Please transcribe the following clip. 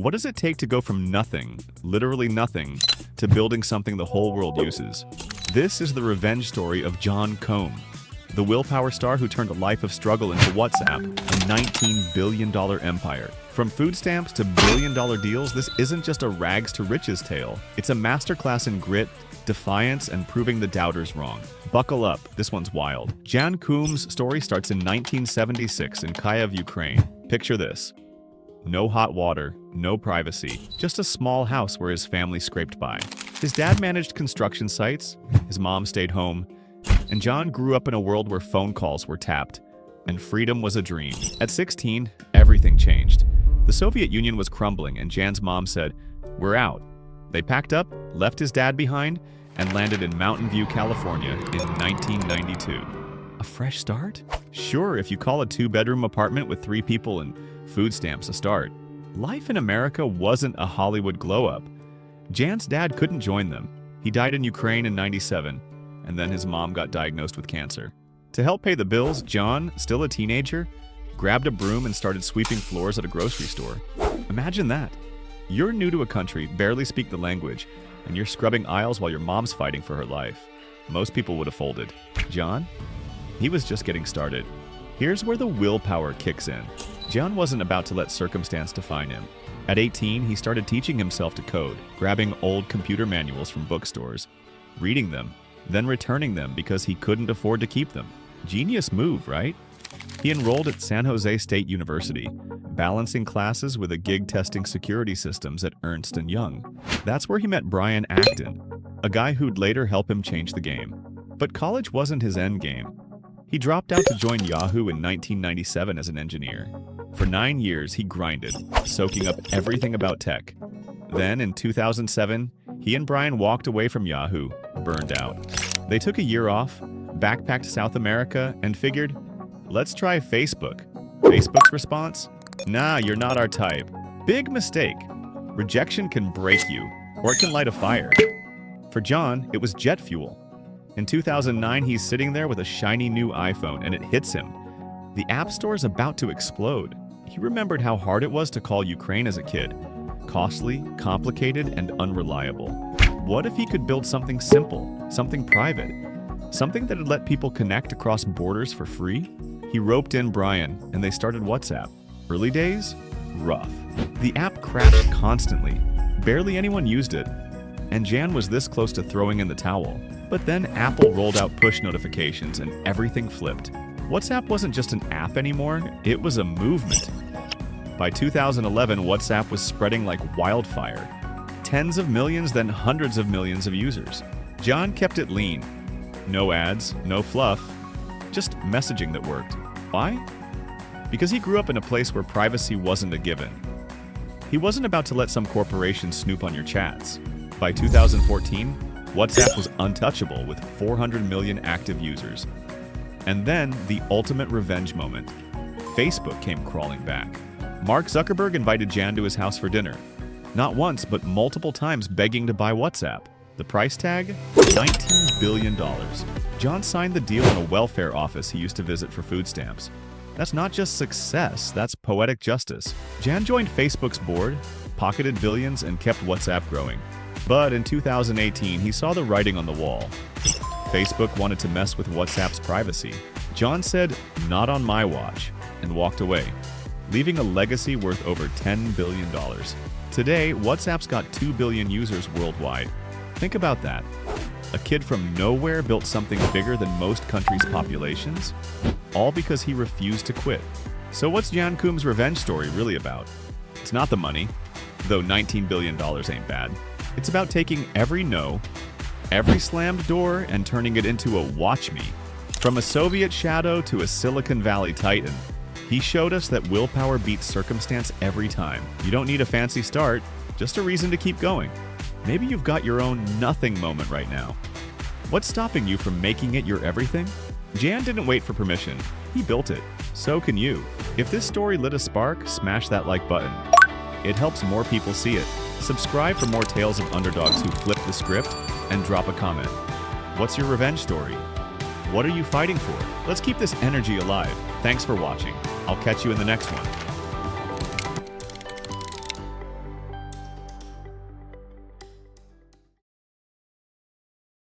What does it take to go from nothing, literally nothing, to building something the whole world uses? This is the revenge story of John Koum, the willpower star who turned a life of struggle into WhatsApp, a $19 billion empire. From food stamps to billion-dollar deals, this isn't just a rags-to-riches tale. It's a masterclass in grit, defiance, and proving the doubters wrong. Buckle up, this one's wild. Jan Koum's story starts in 1976 in Kyiv, Ukraine. Picture this. No hot water, no privacy, just a small house where his family scraped by. His dad managed construction sites, his mom stayed home, and John grew up in a world where phone calls were tapped, and freedom was a dream. At 16, everything changed. The Soviet Union was crumbling, and Jan's mom said, "We're out." They packed up, left his dad behind, and landed in Mountain View, California in 1992. A fresh start? Sure, if you call a two-bedroom apartment with 3 people and food stamps a start. Life in America wasn't a Hollywood glow-up. Jan's dad couldn't join them. He died in Ukraine in 97, and then his mom got diagnosed with cancer. To help pay the bills, John, still a teenager, grabbed a broom and started sweeping floors at a grocery store. Imagine that. You're new to a country, barely speak the language, and you're scrubbing aisles while your mom's fighting for her life. Most people would have folded. John? He was just getting started. Here's where the willpower kicks in. John wasn't about to let circumstance define him. At 18, he started teaching himself to code, grabbing old computer manuals from bookstores, reading them, then returning them because he couldn't afford to keep them. Genius move, right? He enrolled at San Jose State University, balancing classes with a gig testing security systems at Ernst & Young. That's where he met Brian Acton, a guy who'd later help him change the game. But college wasn't his end game. He dropped out to join Yahoo in 1997 as an engineer. For 9 years, he grinded, soaking up everything about tech. Then, in 2007, he and Brian walked away from Yahoo, burned out. They took a year off, backpacked South America, and figured, let's try Facebook. Facebook's response? Nah, you're not our type. Big mistake. Rejection can break you, or it can light a fire. For John, it was jet fuel. In 2009, he's sitting there with a shiny new iPhone, and it hits him. The App Store's about to explode. He remembered how hard it was to call Ukraine as a kid. Costly, complicated, and unreliable. What if he could build something simple, something private, something that'd let people connect across borders for free? He roped in Brian, and they started WhatsApp. Early days? Rough. The app crashed constantly. Barely anyone used it. And Jan was this close to throwing in the towel. But then Apple rolled out push notifications and everything flipped. WhatsApp wasn't just an app anymore, it was a movement. By 2011, WhatsApp was spreading like wildfire. Tens of millions, then hundreds of millions of users. John kept it lean. No ads, no fluff, just messaging that worked. Why? Because he grew up in a place where privacy wasn't a given. He wasn't about to let some corporation snoop on your chats. By 2014, WhatsApp was untouchable with 400 million active users. And then, the ultimate revenge moment. Facebook came crawling back. Mark Zuckerberg invited Jan to his house for dinner. Not once, but multiple times begging to buy WhatsApp. The price tag? $19 billion. John signed the deal in a welfare office he used to visit for food stamps. That's not just success, that's poetic justice. Jan joined Facebook's board, pocketed billions, and kept WhatsApp growing. But in 2018, he saw the writing on the wall. Facebook wanted to mess with WhatsApp's privacy. John said, "Not on my watch," and walked away, leaving a legacy worth over $10 billion. Today, WhatsApp's got 2 billion users worldwide. Think about that. A kid from nowhere built something bigger than most countries' populations, all because he refused to quit. So what's Jan Koum's revenge story really about? It's not the money, though $19 billion ain't bad. It's about taking every no, every slammed door, and turning it into a watch me. From a Soviet shadow to a Silicon Valley titan, he showed us that willpower beats circumstance every time. You don't need a fancy start, just a reason to keep going. Maybe you've got your own nothing moment right now. What's stopping you from making it your everything? Jan didn't wait for permission. He built it. So can you. If this story lit a spark, smash that like button. It helps more people see it. Subscribe for more tales of underdogs who flip the script, and drop a comment. What's your revenge story? What are you fighting for? Let's keep this energy alive. Thanks for watching. I'll catch you in the next one.